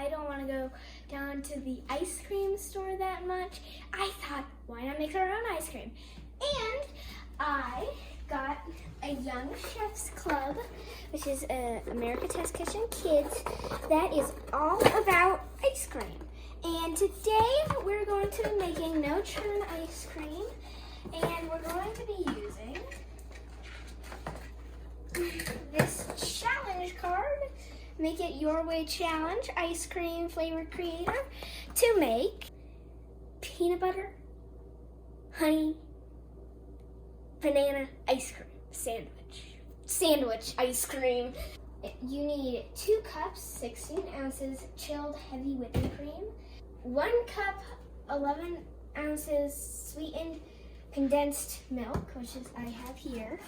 I don't want to go down to the ice cream store that much. I thought, why not make our own ice cream? And I got a Young Chefs Club, which is America Test Kitchen Kids, that is all about ice cream. And today we're going to be making no churn ice cream, and we're going to be using this challenge card, Make It Your Way Challenge Ice Cream Flavor Creator, to make peanut butter, honey, banana ice cream sandwich ice cream. You need 2 cups, 16 ounces chilled heavy whipping cream, 1 cup, 11 ounces sweetened condensed milk, which is I have here,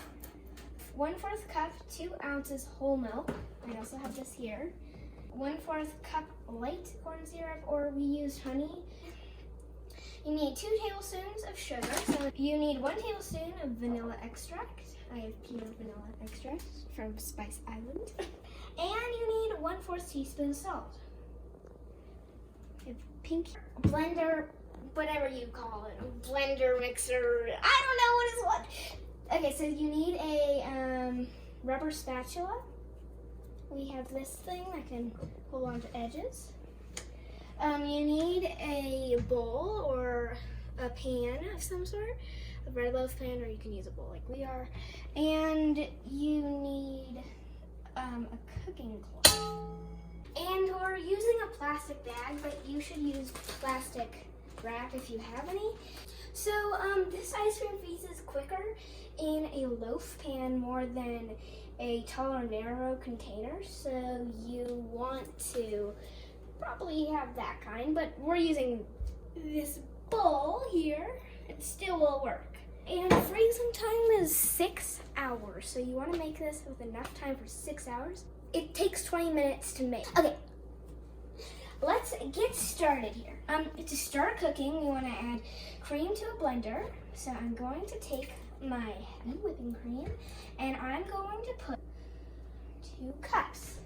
1/4 cup, 2 ounces whole milk. I also have this here. 1/4 cup light corn syrup, or we used honey. You need 2 tablespoons of sugar. So you need 1 tablespoon of vanilla extract. I have pure vanilla extract from Spice Island. And you need 1/4 teaspoon salt. Pink blender, whatever you call it, blender, mixer, I don't know what is what. Okay, so you need a rubber spatula. We have this thing that can hold on to edges. You need a bowl or a pan of some sort, a red loaf pan, or you can use a bowl like we are. And you need a cooking cloth. And we're using a plastic bag, but you should use plastic wrap if you have any. So this ice cream freezes quicker in a loaf pan more than a tall or narrow container. So you want to probably have that kind, but we're using this bowl here. It still will work. And freezing time is 6 hours. So you want to make this with enough time for 6 hours. It takes 20 minutes to make. Okay, let's get started here. To start cooking, we want to add cream to a blender. So I'm going to take my heavy whipping cream, and I'm going to put 2 cups.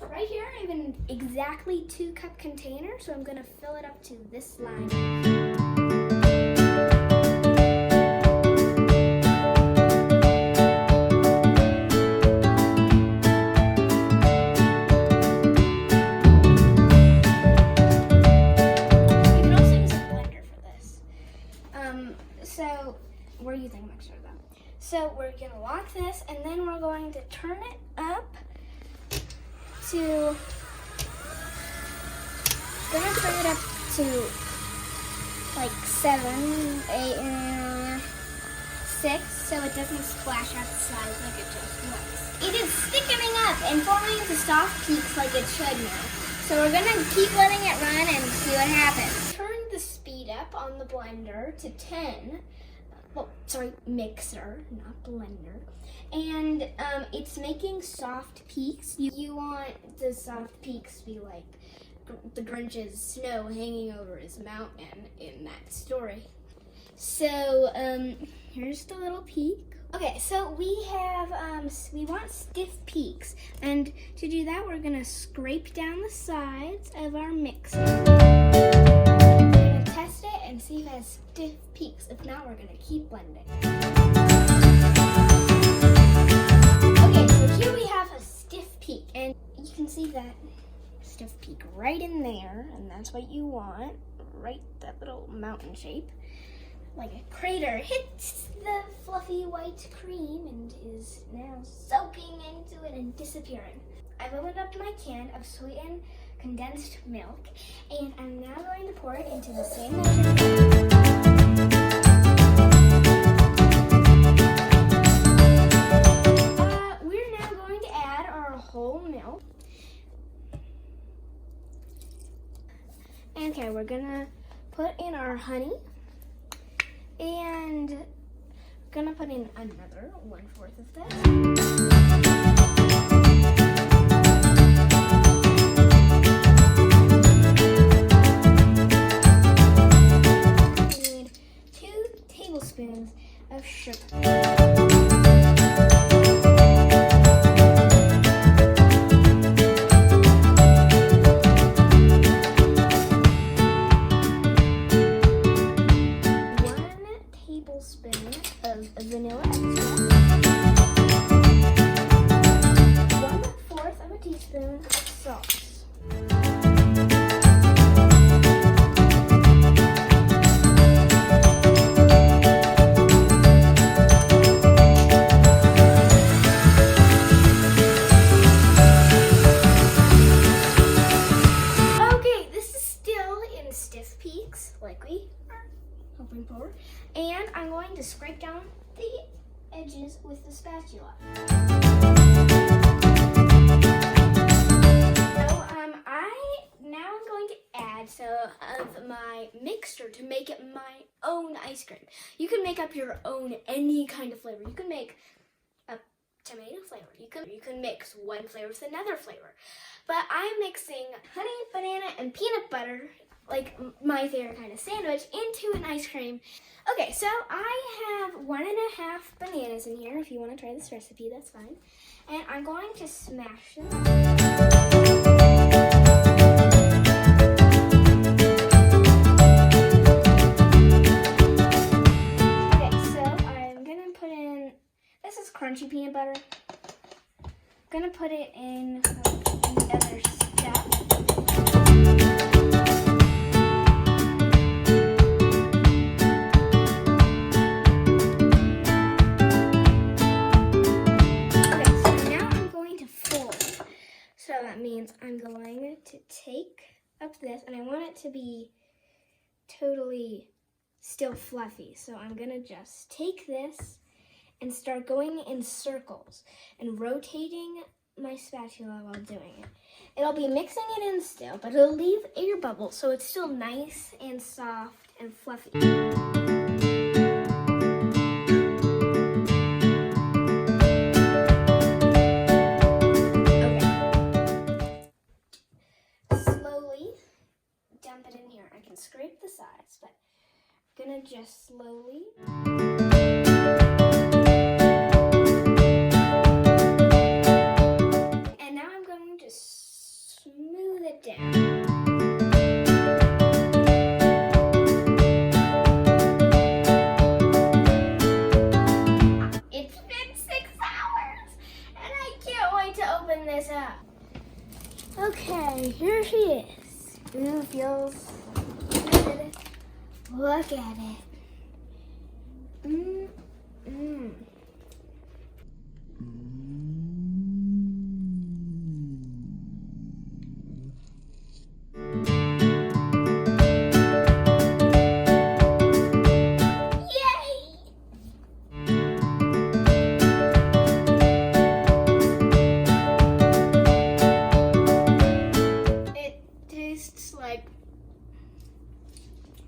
Right here, I have an exactly 2 cup container, so I'm going to fill it up to this line. So we're using a mixer though. So we're gonna lock this, and then we're going to turn it up to, like 7, 8, 6, so it doesn't splash out the sides like it just was. It is thickening up and forming into soft peaks like it should now. So we're gonna keep letting it run and see what happens. Turn the speed up on the blender to 10. Well, sorry, mixer, not blender. And it's making soft peaks. You want the soft peaks to be like the Grinch's snow hanging over his mountain in that story. So here's the little peak. Okay, so we have, we want stiff peaks. And to do that, we're gonna scrape down the sides of our mixer. We're gonna test it and see if it has stiff peaks. If not, we're gonna keep blending. Okay, so here we have a stiff peak. And you can see that stiff peak right in there. And that's what you want, right, that little mountain shape. Like a crater hits the fluffy white cream and is now soaking into it and disappearing. I've opened up my can of sweetened condensed milk, and I'm now going to pour it into the same measuring cup. We're now going to add our whole milk. Okay, we're gonna put in our honey. And I'm gonna put in another 1/4 of that. We need 2 tablespoons of sugar. vanilla extract. 1/4 of a teaspoon of salt. Like we are hoping for, and I'm going to scrape down the edges with the spatula. So I'm going to add some of my mixture to make it my own ice cream. You can make up your own any kind of flavor. You can make a tomato flavor. You can mix one flavor with another flavor. But I'm mixing honey, banana, and peanut butter, like my favorite kind of sandwich, into an ice cream. Okay, so I have 1.5 bananas in here. If you want to try this recipe, that's fine. And I'm going to smash them. Okay, so I'm going to put in, this is crunchy peanut butter. I'm going to put it in another step. So that means I'm going to take up this, and I want it to be totally still fluffy. So I'm going to just take this and start going in circles and rotating my spatula while doing it. It'll be mixing it in still, but it'll leave air bubbles, so it's still nice and soft and fluffy. Dump it in here. I can scrape the sides, but I'm gonna just slowly. And now I'm going to smooth it down. It's been 6 hours, and I can't wait to open this up. Okay, here she is. Ooh, feels good. Look at it.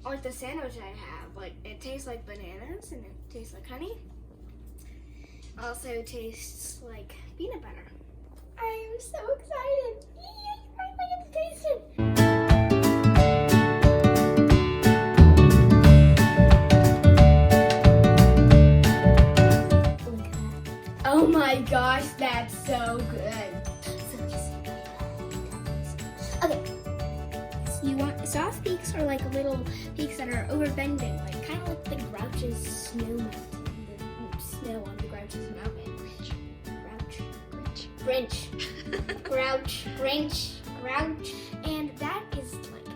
Like the sandwich I have, like it tastes like bananas and it tastes like honey. Also tastes like peanut butter. I am so excited. I finally get to taste it. Look at that. Oh my gosh, that's so good. Okay. You want soft peaks or like little peaks that are over bending, like kind of like the Grouch's snow mountain, the snow on the Grouch's mountain. Grouch, and that is like